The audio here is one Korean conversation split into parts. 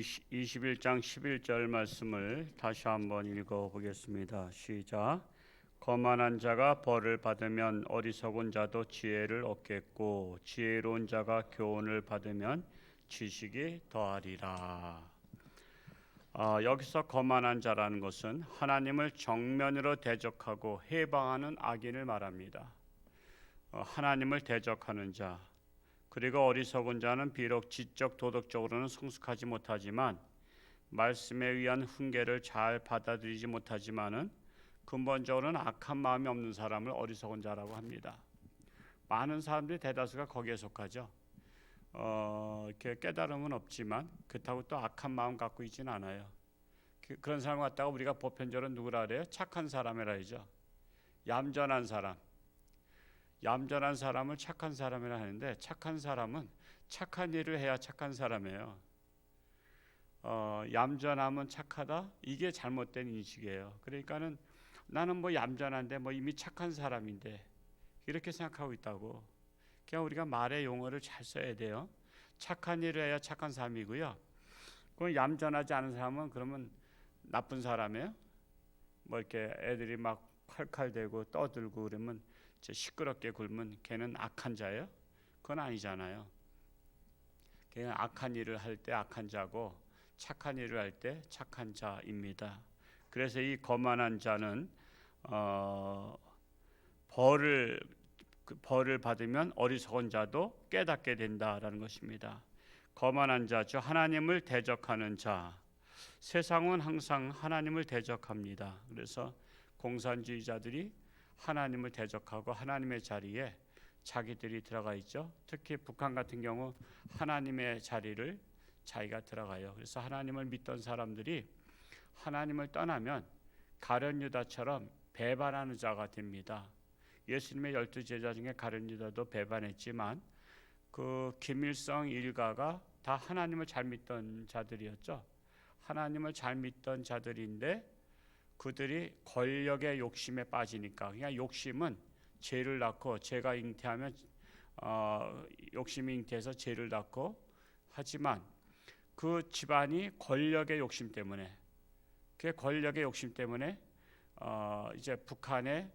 21장 11절 말씀을 다시 한번 읽어보겠습니다. 시작. 거만한 자가 벌을 받으면 어리석은 자도 지혜를 얻겠고 지혜로운 자가 교훈을 받으면 지식이 더하리라. 여기서 거만한 자라는 것은 하나님을 정면으로 대적하고 해방하는 악인을 말합니다. 하나님을 대적하는 자, 그리고 어리석은 자는 비록 지적 도덕적으로는 성숙하지 못하지만 말씀에 의한 훈계를 잘 받아들이지 못하지만은 근본적으로는 악한 마음이 없는 사람을 어리석은 자라고 합니다. 많은 사람들이 대다수가 거기에 속하죠. 이렇게 깨달음은 없지만 그렇다고 또 악한 마음 갖고 있지는 않아요. 그런 사람 갖다가 우리가 보편적으로 누구라 그래요? 착한 사람이라 하죠. 얌전한 사람. 얌전한 사람을 착한 사람이라 하는데 착한 사람은 착한 일을 해야 착한 사람이에요. 얌전하면 착하다? 이게 잘못된 인식이에요. 그러니까는 나는 뭐 얌전한데 뭐 이미 착한 사람인데 이렇게 생각하고 있다고. 그냥 우리가 말의 용어를 잘 써야 돼요. 착한 일을 해야 착한 사람이고요. 그 얌전하지 않은 사람은 그러면 나쁜 사람이에요. 뭐 이렇게 애들이 막 칼칼대고 떠들고 그러면 시끄럽게 굴면 걔는 악한 자예요? 그건 아니잖아요. 걔는 악한 일을 할 때 악한 자고 착한 일을 할 때 착한 자입니다. 그래서 이 거만한 자는 벌을 받으면 어리석은 자도 깨닫게 된다라는 것입니다. 거만한 자, 즉 하나님을 대적하는 자. 세상은 항상 하나님을 대적합니다. 그래서 공산주의자들이 하나님을 대적하고 하나님의 자리에 자기들이 들어가 있죠. 특히 북한 같은 경우 하나님의 자리를 자기가 들어가요. 그래서 하나님을 믿던 사람들이 하나님을 떠나면 가룟 유다처럼 배반하는 자가 됩니다. 예수님의 12제자 중에 가룟 유다도 배반했지만 그 김일성 일가가 다 하나님을 잘 믿던 자들이었죠. 하나님을 잘 믿던 자들인데 그들이 권력의 욕심에 빠지니까, 그냥 욕심은 죄를 낳고 죄가 잉태하면 욕심이 잉태해서 죄를 낳고, 하지만 그 집안이 권력의 욕심 때문에, 그 권력의 욕심 때문에 이제 북한의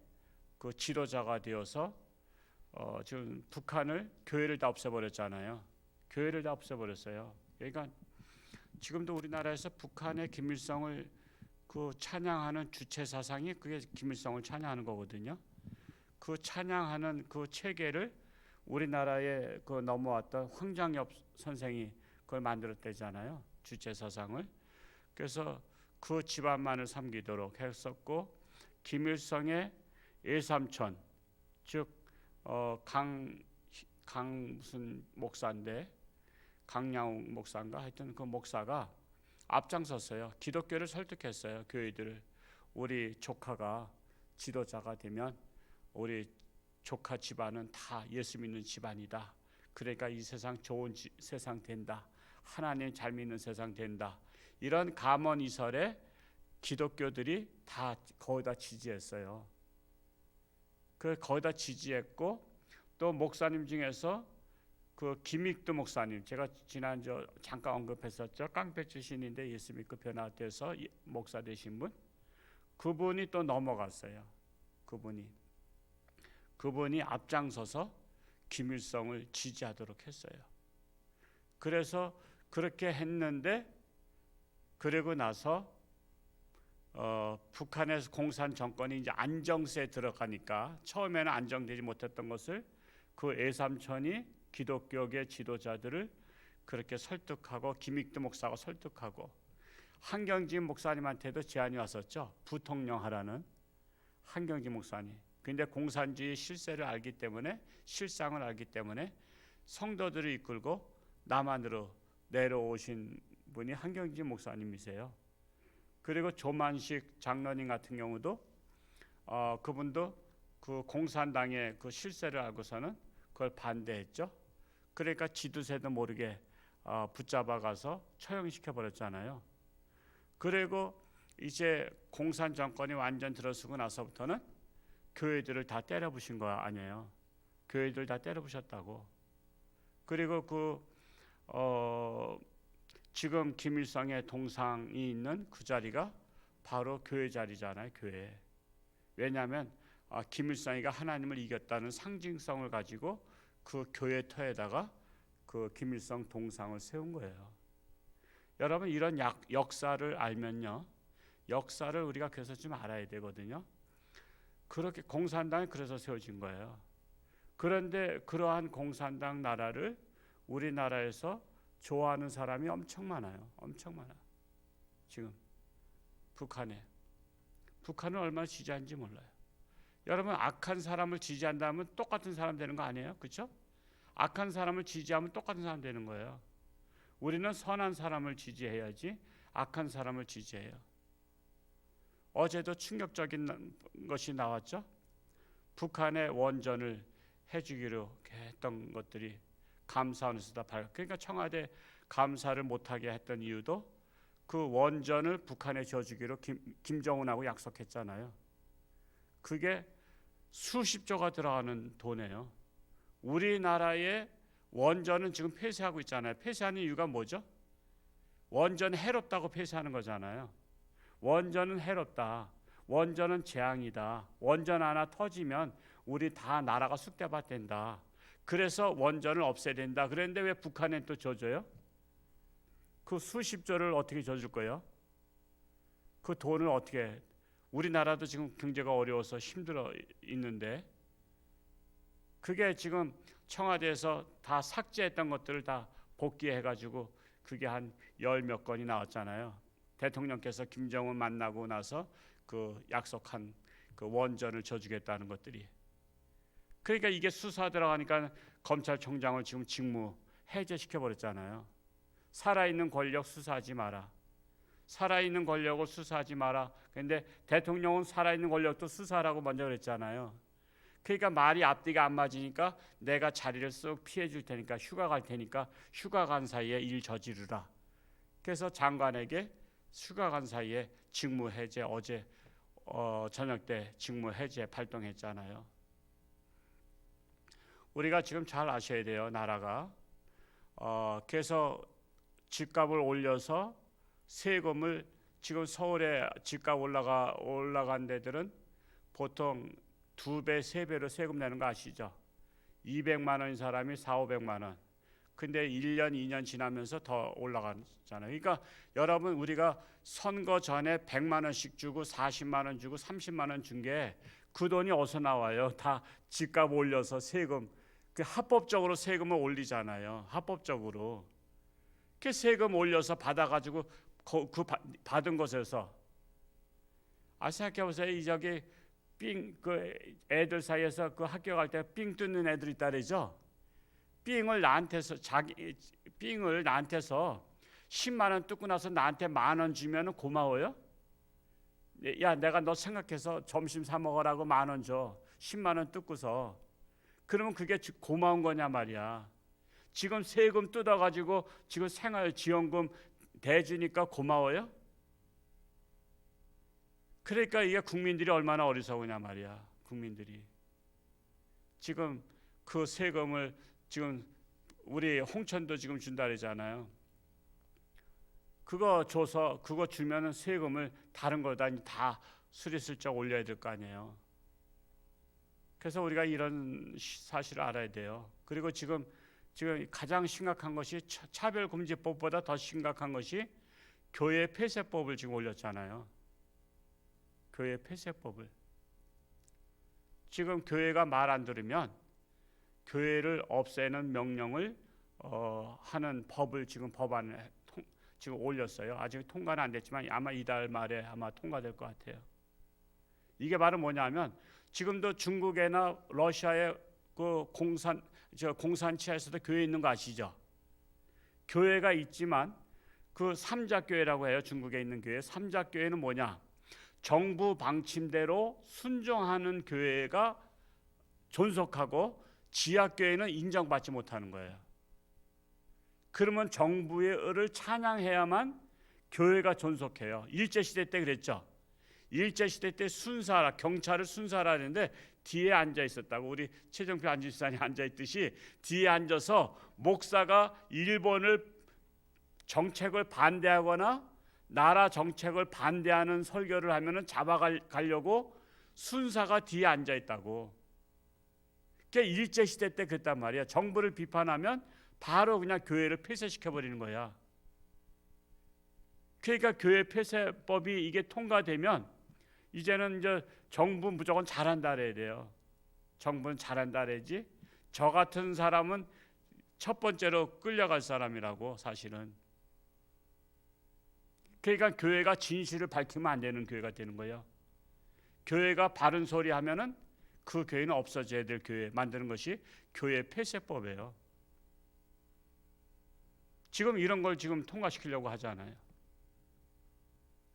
그 지도자가 되어서 지금 북한을 교회를 다 없애버렸잖아요. 교회를 다 없애버렸어요. 그러니까 지금도 우리나라에서 북한의 김일성을 그 찬양하는 주체 사상이 그게 김일성을 찬양하는 거거든요. 그 찬양하는 그 체계를 우리나라에 그 넘어왔던 황장엽 선생이 그걸 만들었대잖아요. 주체 사상을. 그래서 그 집안만을 섬기도록 했었고, 김일성의 외삼촌, 즉 강 무슨 목사인데, 강양욱 목사인가 하여튼 그 목사가 앞장섰어요. 기독교를 설득했어요. 교회들을. 우리 조카가 지도자가 되면 우리 조카 집안은 다 예수 믿는 집안이다. 그러니까 이 세상 좋은 세상 된다. 하나님 잘 믿는 세상 된다. 이런 감언이설에 기독교들이 다 거기다 지지했어요. 거기다 지지했고, 또 목사님 중에서 그 김익두 목사님, 제가 지난주 잠깐 언급했었죠. 깡패 출신인데 예수 믿고 변화돼서 목사 되신 분, 그분이 또 넘어갔어요. 그분이 앞장서서 김일성을 지지하도록 했어요. 그래서 그렇게 했는데, 그러고 나서 북한에서 공산 정권이 이제 안정세에 들어가니까 처음에는 안정되지 못했던 것을 그 외삼촌이 기독교계 지도자들을 그렇게 설득하고, 김익두 목사가 설득하고, 한경진 목사님한테도 제안이 왔었죠. 부통령 하라는, 한경진 목사님. 근데 공산주의 실세를 알기 때문에, 실상을 알기 때문에 성도들을 이끌고 남한으로 내려오신 분이 한경진 목사님이세요. 그리고 조만식 장로님 같은 경우도 그분도 그 공산당의 그 실세를 알고서는 그걸 반대했죠. 그러니까 지두새도 모르게 붙잡아 가서 처형시켜 버렸잖아요. 그리고 이제 공산 정권이 완전 들어서고 나서부터는 교회들을 다 때려부신 거 아니에요. 교회들 다 때려부셨다고. 그리고 지금 김일성의 동상이 있는 그 자리가 바로 교회 자리잖아요. 교회. 왜냐하면 김일성이가 하나님을 이겼다는 상징성을 가지고 그 교회 터에다가 그 김일성 동상을 세운 거예요. 여러분 이런 역사를 알면요, 역사를 우리가 그래서 좀 알아야 되거든요. 그렇게 공산당이 그래서 세워진 거예요. 그런데 그러한 공산당 나라를 우리나라에서 좋아하는 사람이 엄청 많아요. 엄청 많아. 지금 북한은 얼마나 지지하는지 몰라요. 여러분 악한 사람을 지지한다면 똑같은 사람 되는 거 아니에요? 그렇죠? 악한 사람을 지지하면 똑같은 사람 되는 거예요. 우리는 선한 사람을 지지해야지 악한 사람을 지지해요. 어제도 충격적인 것이 나왔죠. 북한의 원전을 해주기로 했던 것들이 감사원에서 다 그러니까 청와대 감사를 못하게 했던 이유도 그 원전을 북한에 줘주기로 김정은하고 약속했잖아요. 그게 수십조가 들어가는 돈이에요. 우리나라의 원전은 지금 폐쇄하고 있잖아요. 폐쇄하는 이유가 뭐죠? 원전 해롭다고 폐쇄하는 거잖아요. 원전은 해롭다. 원전은 재앙이다. 원전 하나 터지면 우리 다 나라가 쑥대밭 된다. 그래서 원전을 없애야 된다. 그런데 왜 북한에 또 줘줘요? 그 수십조를 어떻게 줘줄 거예요? 그 돈을 어떻게? 우리나라도 지금 경제가 어려워서 힘들어 있는데 그게 지금 청와대에서 다 삭제했던 것들을 다 복귀해가지고 그게 한 열 몇 건이 나왔잖아요. 대통령께서 김정은 만나고 나서 그 약속한 그 원전을 줘주겠다는 것들이. 그러니까 이게 수사 들어가니까 검찰총장을 지금 직무 해제시켜 버렸잖아요. 살아있는 권력 수사하지 마라. 살아있는 권력을 수사하지 마라. 그런데 대통령은 살아있는 권력도 수사하라고 먼저 그랬잖아요. 그러니까 말이 앞뒤가 안 맞으니까 내가 자리를 쓱 피해 줄 테니까 휴가 갈 테니까 휴가 간 사이에 일 저지르라. 그래서 장관에게 휴가 간 사이에 직무 해제 어제 저녁 때 직무 해제 발동했잖아요. 우리가 지금 잘 아셔야 돼요. 나라가 그래서 집값을 올려서 세금을 지금 서울에 집값 올라간 데들은 보통 2배, 3배로 세금 내는 거 아시죠? 200만 원인 사람이 400~500만 원. 근데 1년, 2년 지나면서 더 올라가잖아요. 그러니까 여러분 우리가 선거 전에 100만 원씩 주고 40만 원 주고 30만 원 준 게 그 돈이 어디서 나와요? 다 집값 올려서 세금, 그 합법적으로 세금을 올리잖아요. 합법적으로. 그 세금 올려서 받아가지고 그 받은 것에서 생각해 보세요. 이 저기 그 애들 사이에서 그 학교 갈 때 삥 뜯는 애들 있다 그러죠. 삥을 나한테서 10만 원 뜯고 나서 나한테 10,000원 주면은 고마워요? 야, 내가 너 생각해서 점심 사 먹으라고 10,000원 줘. 10만 원 뜯고서. 그러면 그게 고마운 거냐 말이야. 지금 세금 뜯어가지고 지금 생활지원금 대주니까 고마워요? 그러니까 이게 국민들이 얼마나 어리석으냐 말이야. 국민들이 지금 그 세금을 지금 우리 홍천도 지금 준다 그러잖아요. 그거 줘서 그거 주면은 세금을 다른 거다 다 수리슬쩍 올려야 될 거 아니에요. 그래서 우리가 이런 사실을 알아야 돼요. 그리고 지금 가장 심각한 것이 차별금지법보다 더 심각한 것이 교회 폐쇄법을 지금 올렸잖아요. 교회 폐쇄법을. 지금 교회가 말 안 들으면 교회를 없애는 명령을 하는 법을 지금 법안에 지금 올렸어요. 아직 통과는 안 됐지만 아마 이달 말에 아마 통과될 것 같아요. 이게 바로 뭐냐면 지금도 중국이나 러시아의 그 공산치하에서도 교회 있는 거 아시죠? 교회가 있지만 그 삼자교회라고 해요. 중국에 있는 교회. 삼자교회는 뭐냐? 정부 방침대로 순종하는 교회가 존속하고 지하교회는 인정받지 못하는 거예요. 그러면 정부의 의를 찬양해야만 교회가 존속해요. 일제시대 때 그랬죠. 일제시대 때 순사라, 경찰을 순사라 하는데 뒤에 앉아 있었다고. 우리 최정표 안지사님 앉아 있듯이 뒤에 앉아서 목사가 일본을 정책을 반대하거나 나라 정책을 반대하는 설교를 하면은 잡아가려고 순사가 뒤에 앉아 있다고. 그게 일제 시대 때 그랬단 말이야. 정부를 비판하면 바로 그냥 교회를 폐쇄시켜 버리는 거야. 그러니까 교회 폐쇄법이 이게 통과되면 이제는 이제 정부 무조건 잘한다 그래야 돼요. 정부는 잘한다 그래야지. 저 같은 사람은 첫 번째로 끌려갈 사람이라고 사실은. 그러니까 교회가 진실을 밝히면 안 되는 교회가 되는 거예요. 교회가 바른 소리 하면은 그 교회는 없어져야 될 교회 만드는 것이 교회 폐쇄법이에요. 지금 이런 걸 지금 통과시키려고 하잖아요.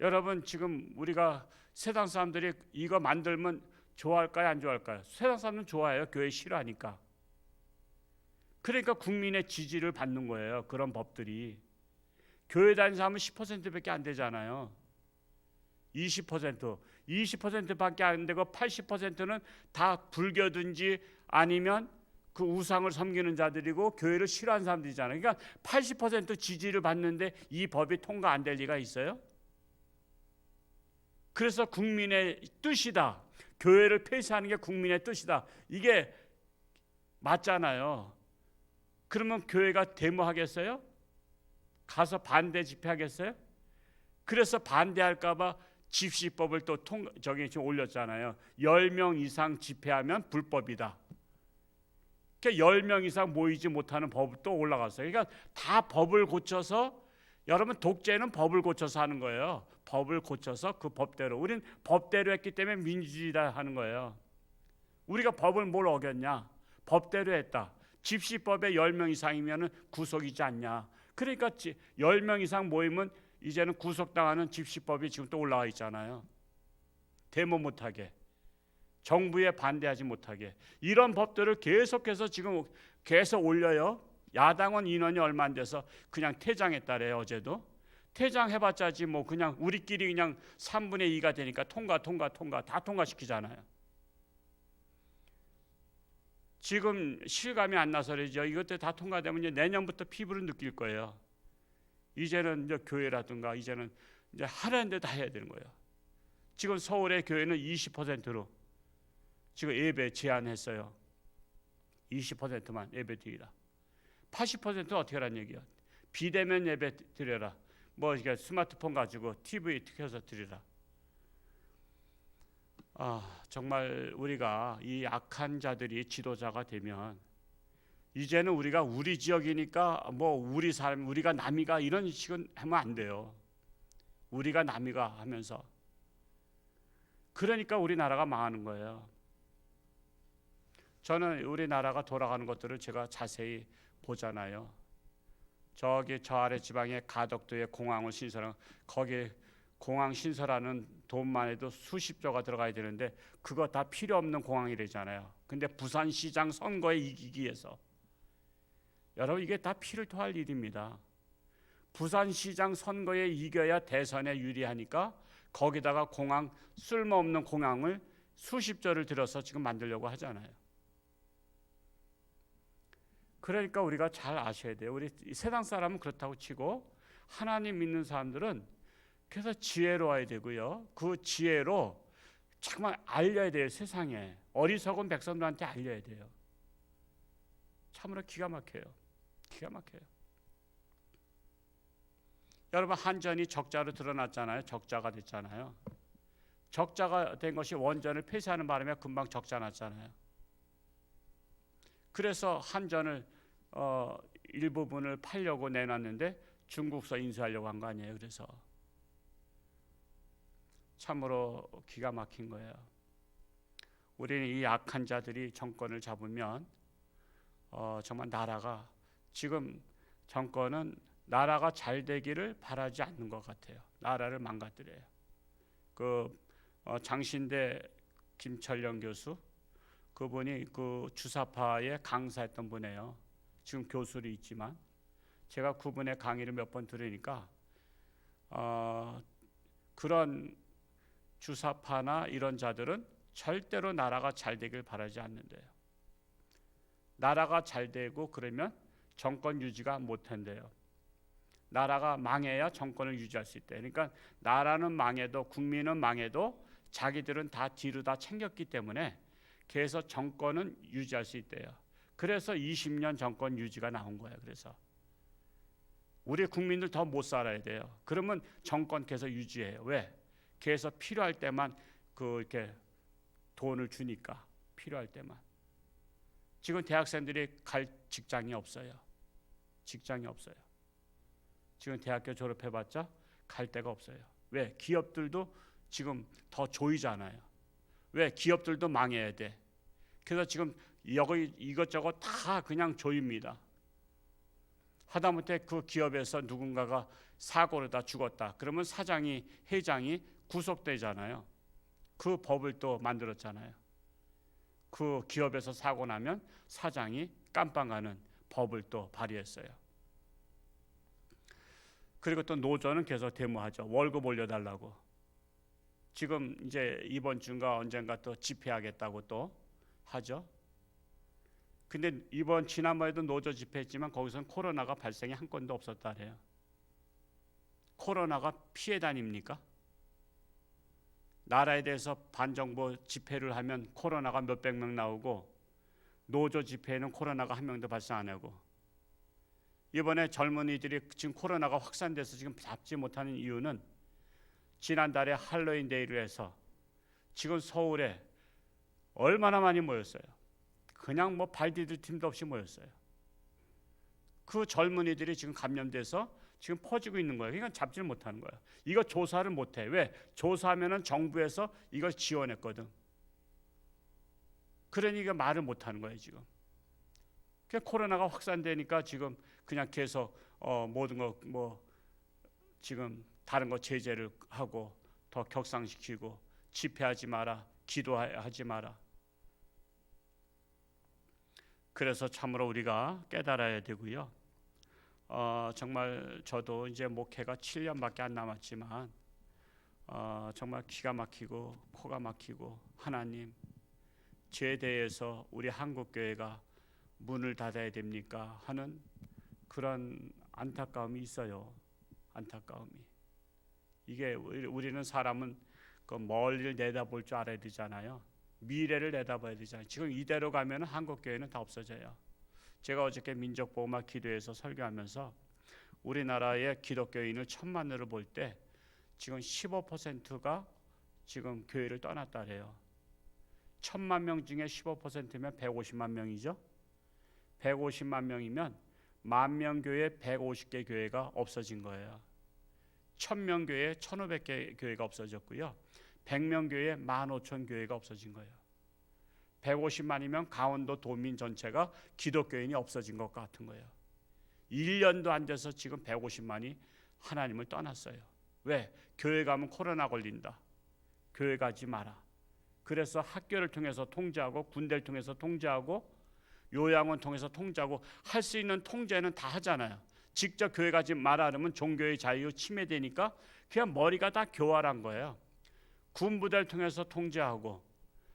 여러분 지금 우리가 세상 사람들이 이거 만들면 좋아할까요, 안 좋아할까요? 세상 사람은 좋아해요. 교회 싫어하니까. 그러니까 국민의 지지를 받는 거예요. 그런 법들이. 교회 다니는 사람은 10%밖에 안 되잖아요. 20%밖에 안 되고 80%는 다 불교든지 아니면 그 우상을 섬기는 자들이고 교회를 싫어하는 사람들이잖아요. 그러니까 80% 지지를 받는데 이 법이 통과 안 될 리가 있어요? 그래서 국민의 뜻이다. 교회를 폐쇄하는 게 국민의 뜻이다. 이게 맞잖아요. 그러면 교회가 데모하겠어요? 가서 반대 집회하겠어요? 그래서 반대할까봐 집시법을 또 지금 올렸잖아요. 10명 이상 집회하면 불법이다. 그러니까 10명 이상 모이지 못하는 법도 올라갔어요. 그러니까 다 법을 고쳐서, 여러분 독재는 법을 고쳐서 하는 거예요. 법을 고쳐서 그 법대로. 우린 법대로 했기 때문에 민주주의다 하는 거예요. 우리가 법을 뭘 어겼냐? 법대로 했다. 집시법에 10명 이상이면 구속이지 않냐? 그러니까 10명 이상 모이면 이제는 구속당하는 집시법이 지금 또 올라와 있잖아요. 데모 못하게, 정부에 반대하지 못하게, 이런 법들을 계속해서 지금 계속 올려요. 야당은 인원이 얼마 안 돼서 그냥 퇴장했다래요. 어제도 퇴장해봤자지 뭐 그냥 우리끼리 그냥 3분의 2가 되니까 통과 다 통과시키잖아요. 지금 실감이 안 나서 그러죠. 이것들 다 통과되면 이제 내년부터 피부를 느낄 거예요. 이제는 이제 교회라든가 이제는 이제 하라는 데 다 해야 되는 거예요. 지금 서울의 교회는 20%로 지금 예배 제한했어요. 20%만 예배 드리라. 80%는 어떻게 하라는 얘기야? 비대면 예배 드려라. 뭐 이게 스마트폰 가지고 TV 켜서 드리라. 정말 우리가 이 악한 자들이 지도자가 되면 이제는 우리가 우리 지역이니까 뭐 우리 사람, 우리가 남이가 이런 식은 하면 안 돼요. 우리가 남이가 하면서. 그러니까 우리나라가 망하는 거예요. 저는 우리나라가 돌아가는 것들을 제가 자세히 보잖아요. 저기 저 아래 지방에 가덕도에 공항을 신설한, 거기 공항 신설하는 돈만 해도 수십조가 들어가야 되는데 그거 다 필요 없는 공항이래잖아요. 근데 부산시장 선거에 이기기 위해서, 여러분 이게 다 피를 토할 일입니다. 부산시장 선거에 이겨야 대선에 유리하니까 거기다가 공항, 쓸모없는 공항을 수십조를 들여서 지금 만들려고 하잖아요. 그러니까 우리가 잘 아셔야 돼요. 우리 세상 사람은 그렇다고 치고 하나님 믿는 사람들은 그래서 지혜로워야 되고요. 그 지혜로 정말 알려야 돼요. 세상에 어리석은 백성들한테 알려야 돼요. 참으로 기가 막혀요. 기가 막혀요. 여러분 한전이 적자로 드러났잖아요. 적자가 됐잖아요. 적자가 된 것이 원전을 폐쇄하는 바람에 금방 적자 났잖아요. 그래서 한전을 일부분을 팔려고 내놨는데 중국서 인수하려고 한 거 아니에요. 그래서 참으로 기가 막힌 거예요. 우리는 이 악한 자들이 정권을 잡으면 정말 나라가, 지금 정권은 나라가 잘 되기를 바라지 않는 것 같아요. 나라를 망가뜨려요. 장신대 김철령 교수, 그분이 그 주사파에 강사했던 분이에요. 지금 교수로 있지만 제가 그분의 강의를 몇 번 들으니까 그런 주사파나 이런 자들은 절대로 나라가 잘 되길 바라지 않는데요. 나라가 잘 되고 그러면 정권 유지가 못 한대요. 나라가 망해야 정권을 유지할 수 있대. 그러니까 나라는 망해도 국민은 망해도 자기들은 다 뒤로 다 챙겼기 때문에 그래서 정권은 유지할 수 있대요. 그래서 20년 정권 유지가 나온 거예요. 그래서 우리 국민들 더 못 살아야 돼요. 그러면 정권 계속 유지해요. 왜? 그래서 필요할 때만 이렇게 돈을 주니까 필요할 때만. 지금 대학생들이 갈 직장이 없어요. 직장이 없어요. 지금 대학교 졸업해봤자 갈 데가 없어요. 왜? 기업들도 지금 더 조이잖아요. 왜? 기업들도 망해야 돼. 그래서 지금 여기 이것저것 다 그냥 조입니다. 하다못해 그 기업에서 누군가가 사고로 다 죽었다. 그러면 사장이 회장이 구속되잖아요. 그 법을 또 만들었잖아요. 그 기업에서 사고 나면 사장이 깜빵가는 법을 또 발의했어요. 그리고 또 노조는 계속 데모하죠. 월급 올려달라고. 지금 이제 이번 주인가 언젠가 또 집회하겠다고 또 하죠. 근데 지난번에도 노조 집회했지만 거기서는 코로나가 발생이 한 건도 없었다래요. 코로나가 피해 다닙니까? 나라에 대해서 반정부 집회를 하면 코로나가 몇백 명 나오고 노조 집회에는 코로나가 한 명도 발생 안 하고 이번에 젊은이들이 지금 코로나가 확산돼서 지금 잡지 못하는 이유는 지난달에 할로윈 데이를 해서 지금 서울에 얼마나 많이 모였어요. 그냥 뭐 발 디딜 틈도 없이 모였어요. 그 젊은이들이 지금 감염돼서 지금 퍼지고 있는 거예요. 그러니까 잡지를 못하는 거예요. 이거 조사를 못해. 왜? 조사하면은 정부에서 이걸 지원했거든. 그러니까 말을 못하는 거예요 지금. 그러니까 코로나가 확산되니까 지금 그냥 계속 모든 거 뭐 지금 다른 거 제재를 하고 더 격상시키고 집회하지 마라, 기도하지 마라. 그래서 참으로 우리가 깨달아야 되고요. 정말 저도 이제 목회가 7년밖에 안 남았지만 정말 기가 막히고 코가 막히고 하나님 죄에 대해서 우리 한국교회가 문을 닫아야 됩니까 하는 그런 안타까움이 있어요. 안타까움이. 이게 우리는 사람은 그 멀리를 내다볼 줄 알아야 되잖아요. 미래를 내다봐야 되잖아요. 지금 이대로 가면 한국교회는 다 없어져요. 제가 어저께 민족보호막 기도에서 설교하면서 우리나라의 기독교인을 1,000만으로 볼 때 지금 15%가 지금 교회를 떠났다 그래요. 1,000만 명 중에 15%면 150만 명이죠. 150만 명이면 10,000명 교회 150개 교회가 없어진 거예요. 1,000명 교회 1,500개 교회가 없어졌고요. 100명 교회 15,000 교회가 없어진 거예요. 150만이면 강원도 도민 전체가 기독교인이 없어진 것 같은 거예요. 1년도 안 돼서 지금 150만이 하나님을 떠났어요. 왜? 교회 가면 코로나 걸린다. 교회 가지 마라. 그래서 학교를 통해서 통제하고 군대를 통해서 통제하고 요양원 통해서 통제하고 할 수 있는 통제는 다 하잖아요. 직접 교회 가지 마라 그러면 종교의 자유 침해되니까 그냥 머리가 다 교활한 거예요. 군부대를 통해서 통제하고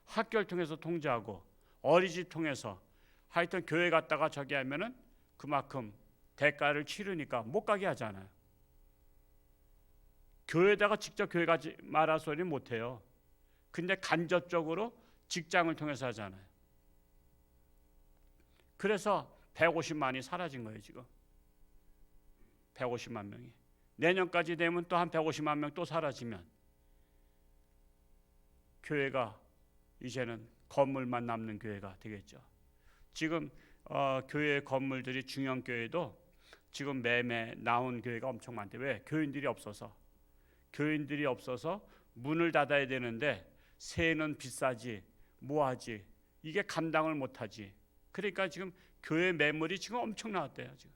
학교를 통해서 통제하고 어린이집 통해서 하여튼 교회 갔다가 저기 하면은 그만큼 대가를 치르니까 못 가게 하잖아요. 교회에다가 직접 교회 가지 마라 소리는 못 해요. 근데 간접적으로 직장을 통해서 하잖아요. 그래서 150만이 사라진 거예요 지금. 150만 명이. 내년까지 되면 또 한 150만 명 또 사라지면 교회가 이제는 건물만 남는 교회가 되겠죠. 지금 교회 건물들이 중형교회도 지금 매매 나온 교회가 엄청 많대. 왜? 교인들이 없어서. 교인들이 없어서 문을 닫아야 되는데 세는 비싸지 뭐하지 이게 감당을 못하지. 그러니까 지금 교회 매물이 지금 엄청 나왔대요 지금.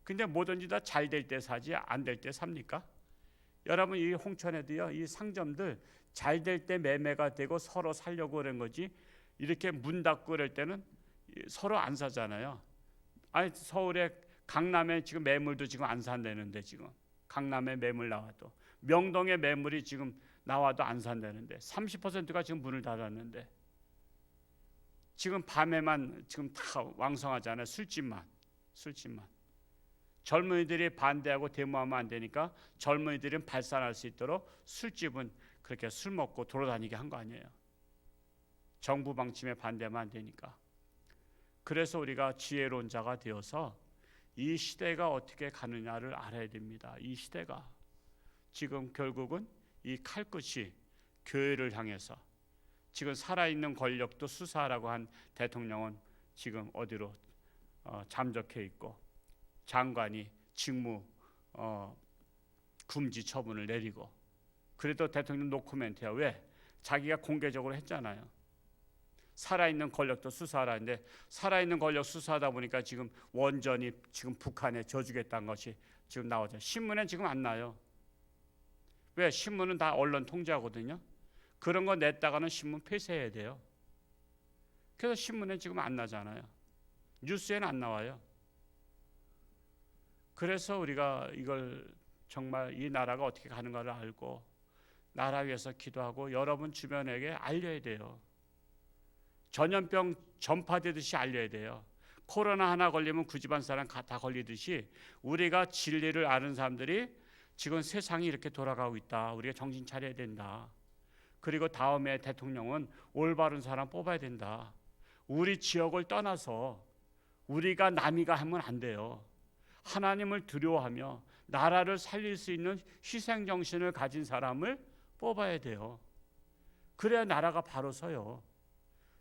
근데 뭐든지 다 잘 될 때 사지 안 될 때 삽니까? 여러분 이 홍천에도요 이 상점들 잘 될 때 매매가 되고 서로 살려고 그런 거지 이렇게 문 닫고 그럴 때는 서로 안 사잖아요. 아니 서울에 강남에 지금 매물도 지금 안 산다는데 지금 강남에 매물 나와도 명동에 매물이 지금 나와도 안 산다는데 30%가 지금 문을 닫았는데 지금 밤에만 지금 다 왕성하잖아요. 술집만 젊은이들이 반대하고 데모하면 안 되니까 젊은이들은 발산할 수 있도록 술집은 그렇게 술 먹고 돌아다니게 한 거 아니에요. 정부 방침에 반대하면 안 되니까. 그래서 우리가 지혜로운 자가 되어서 이 시대가 어떻게 가느냐를 알아야 됩니다. 이 시대가 지금 결국은 이 칼끝이 교회를 향해서, 지금 살아있는 권력도 수사하라고 한 대통령은 지금 어디로 잠적해 있고, 장관이 직무 금지 처분을 내리고, 그래도 대통령 노코멘트야. 왜? 자기가 공개적으로 했잖아요. 살아있는 권력도 수사하라는데, 살아있는 권력 수사하다 보니까 지금 원전이 지금 북한에 져주겠다는 것이 지금 나오죠. 신문엔 지금 안 나요. 왜? 신문은 다 언론 통제하거든요. 그런 거 냈다가는 신문 폐쇄해야 돼요. 그래서 신문에 지금 안 나잖아요. 뉴스에는 안 나와요. 그래서 우리가 이걸 정말 이 나라가 어떻게 가는가를 알고 나라 위해서 기도하고 여러분 주변에게 알려야 돼요. 전염병 전파되듯이 알려야 돼요. 코로나 하나 걸리면 그 집안 사람 다 걸리듯이 우리가 진리를 아는 사람들이 지금 세상이 이렇게 돌아가고 있다. 우리가 정신 차려야 된다. 그리고 다음에 대통령은 올바른 사람 뽑아야 된다. 우리 지역을 떠나서 우리가 남이가 하면 안 돼요. 하나님을 두려워하며 나라를 살릴 수 있는 희생정신을 가진 사람을 뽑아야 돼요. 그래야 나라가 바로 서요.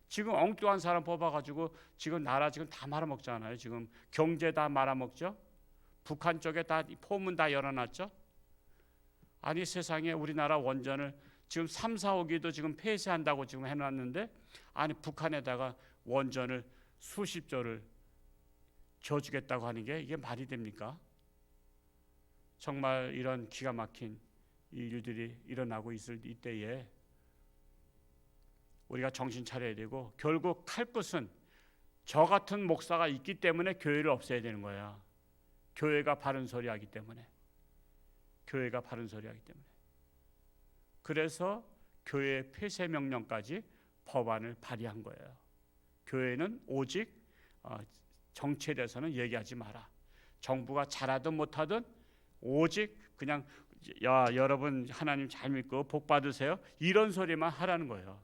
지금 엉뚱한 사람 뽑아가지고 지금 나라 지금 다 말아먹잖아요. 지금 경제 다 말아먹죠. 북한 쪽에 다 포문 다 열어놨죠. 아니 세상에 우리나라 원전을 지금 3, 4호기도 지금 폐쇄한다고 지금 해놨는데, 아니 북한에다가 원전을 수십조를 줘주겠다고 하는 게 이게 말이 됩니까? 정말 이런 기가 막힌 일들이 일어나고 있을 이때에 우리가 정신 차려야 되고, 결국 칼끝은 저 같은 목사가 있기 때문에 교회를 없애야 되는 거야. 교회가 바른 소리 하기 때문에. 교회가 바른 소리 하기 때문에. 그래서 교회 폐쇄 명령까지 법안을 발의한 거예요. 교회는 오직 정치에 대해서는 얘기하지 마라. 정부가 잘하든 못하든 오직 그냥 야 여러분 하나님 잘 믿고 복 받으세요, 이런 소리만 하라는 거예요.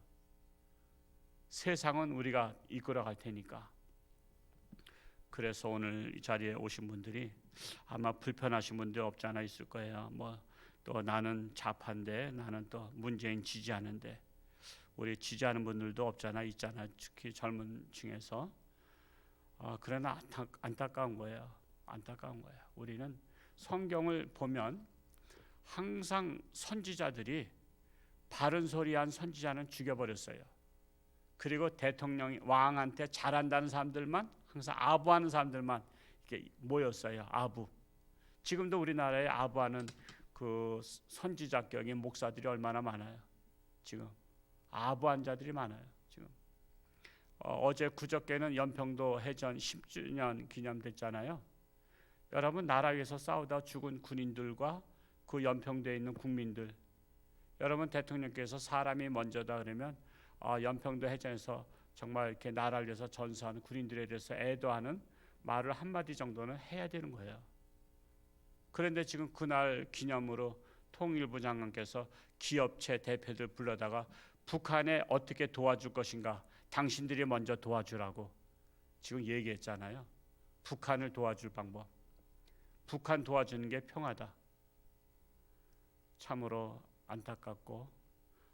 세상은 우리가 이끌어갈 테니까. 그래서 오늘 이 자리에 오신 분들이 아마 불편하신 분들 없지 않아 있을 거예요. 또 나는 좌파인데, 나는 또 문재인 지지하는데, 우리 지지하는 분들도 없잖아 있잖아. 특히 젊은 층에서. 그러나 안타까운 거예요. 안타까운 거예요. 우리는 성경을 보면 항상 선지자들이 바른 소리한 선지자는 죽여버렸어요. 그리고 대통령이 왕한테 잘한다는 사람들만, 항상 아부하는 사람들만 이렇게 모였어요. 아부. 지금도 우리나라에 아부하는 그 선지자격인 목사들이 얼마나 많아요. 지금 아부한 자들이 많아요. 지금 어제 그저께는 연평도 해전 10주년 기념됐잖아요. 여러분, 나라 위해서 싸우다 죽은 군인들과 그 연평도에 있는 국민들, 여러분 대통령께서 사람이 먼저다 그러면 연평도 해전에서 정말 이렇게 나라를 위해서 전사하는 군인들에 대해서 애도하는 말을 한마디 정도는 해야 되는 거예요. 그런데 지금 그날 기념으로 통일부 장관께서 기업체 대표들 불러다가 북한에 어떻게 도와줄 것인가, 당신들이 먼저 도와주라고 지금 얘기했잖아요. 북한을 도와줄 방법, 북한 도와주는 게 평화다. 참으로 안타깝고,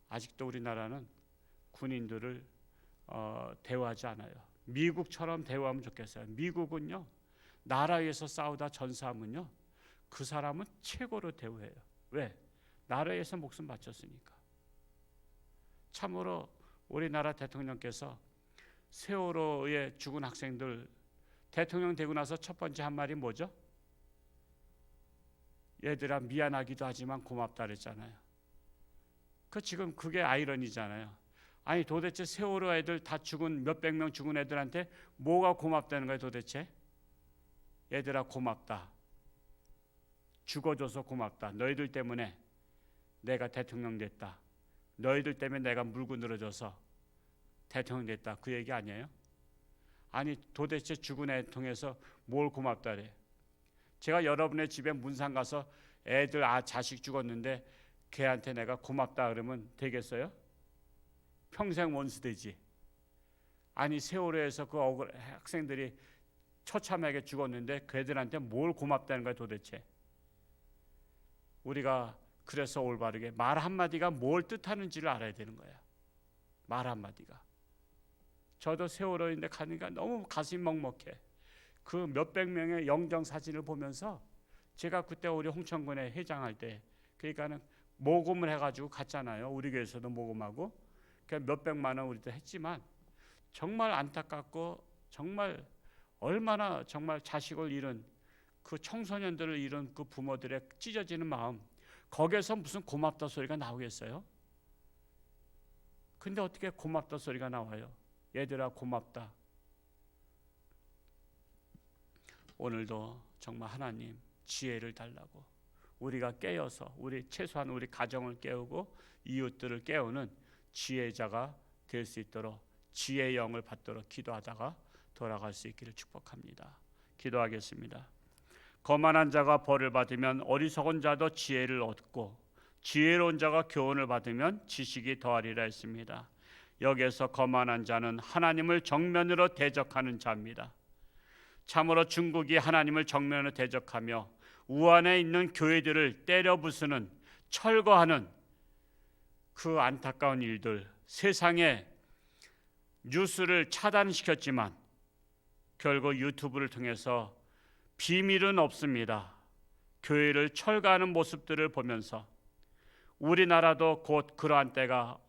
아직도 우리나라는 군인들을 대우하지 않아요. 미국처럼 대우하면 좋겠어요. 미국은요, 나라 위해서 싸우다 전사하면요, 그 사람은 최고로 대우해요. 왜? 나라에서 목숨 바쳤으니까. 참으로 우리나라 대통령께서 세월호에 죽은 학생들, 대통령 되고 나서 첫 번째 한 말이 뭐죠? 얘들아 미안하기도 하지만 고맙다 그랬잖아요. 지금 그게 아이러니잖아요. 아니 도대체 세월호 애들 다 죽은, 몇백 명 죽은 애들한테 뭐가 고맙다는 거예요 도대체? 얘들아 고맙다. 죽어줘서 고맙다. 너희들 때문에 내가 대통령 됐다. 너희들 때문에 내가 물고 늘어져서 대통령 됐다. 그 얘기 아니에요? 아니 도대체 죽은 애 통해서 뭘 고맙다래? 제가 여러분의 집에 문상 가서 애들 자식 죽었는데 걔한테 내가 고맙다 그러면 되겠어요? 평생 원수 되지. 아니 세월호에서 그 학생들이 처참하게 죽었는데 걔들한테 뭘 고맙다는 거야 도대체. 우리가 그래서 올바르게 말 한마디가 뭘 뜻하는지를 알아야 되는 거야. 말 한마디가. 저도 세월호인데 가니까 너무 가슴이 먹먹해. 그 몇백 명의 영정 사진을 보면서 제가 그때 우리 홍천군에 회장할 때 그러니까는 모금을 해가지고 갔잖아요. 우리 교회에서도 모금하고 몇백만 원 우리도 했지만 정말 안타깝고 정말 얼마나 정말 자식을 잃은 그 청소년들을 잃은 그 부모들의 찢어지는 마음, 거기에서 무슨 고맙다 소리가 나오겠어요? 근데 어떻게 고맙다 소리가 나와요? 얘들아 고맙다. 오늘도 정말 하나님 지혜를 달라고 우리가 깨어서 우리 최소한 우리 가정을 깨우고 이웃들을 깨우는 지혜자가 될 수 있도록 지혜의 영을 받도록 기도하다가 돌아갈 수 있기를 축복합니다. 기도하겠습니다. 거만한 자가 벌을 받으면 어리석은 자도 지혜를 얻고 지혜로운 자가 교훈을 받으면 지식이 더하리라 했습니다. 여기에서 거만한 자는 하나님을 정면으로 대적하는 자입니다. 참으로 중국이 하나님을 정면으로 대적하며 우한에 있는 교회들을 때려 부수는 철거하는 그 안타까운 일들, 세상에 뉴스를 차단시켰지만 결국 유튜브를 통해서 비밀은 없습니다. 교회를 철거하는 모습들을 보면서 우리나라도 곧 그러한 때가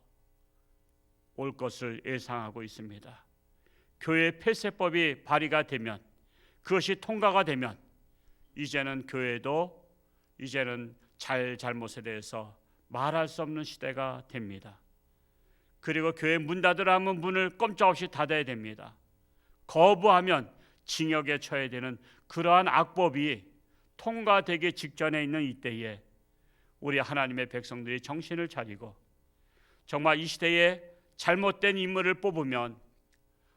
올 것을 예상하고 있습니다. 교회 폐쇄법이 발의가 되면 그것이 통과가 되면 이제는 교회도 이제는 잘못에 대해서 말할 수 없는 시대가 됩니다. 그리고 교회 문 닫으라 하면 문을 꼼짝없이 닫아야 됩니다. 거부하면 징역에 처해야 되는 그러한 악법이 통과되기 직전에 있는 이때에 우리 하나님의 백성들이 정신을 차리고 정말 이 시대에 잘못된 인물을 뽑으면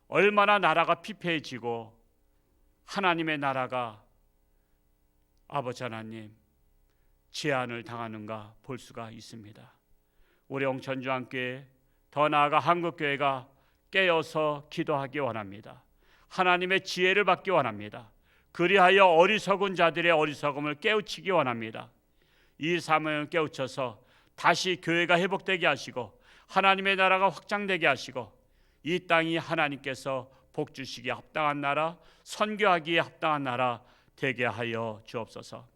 얼마나 나라가 피폐해지고 하나님의 나라가 아버지 하나님 제한을 당하는가 볼 수가 있습니다. 우리 홍천주안교회 더 나아가 한국교회가 깨어서 기도하기 원합니다. 하나님의 지혜를 받기 원합니다. 그리하여 어리석은 자들의 어리석음을 깨우치기 원합니다. 이 사명을 깨우쳐서 다시 교회가 회복되게 하시고 하나님의 나라가 확장되게 하시고 이 땅이 하나님께서 복주시기에 합당한 나라, 선교하기에 합당한 나라 되게 하여 주옵소서.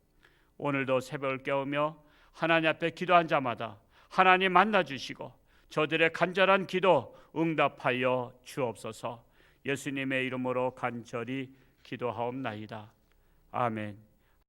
오늘도 새벽을 깨우며 하나님 앞에 기도한 자마다 하나님 만나주시고 저들의 간절한 기도 응답하여 주옵소서. 예수님의 이름으로 간절히 기도하옵나이다. 아멘.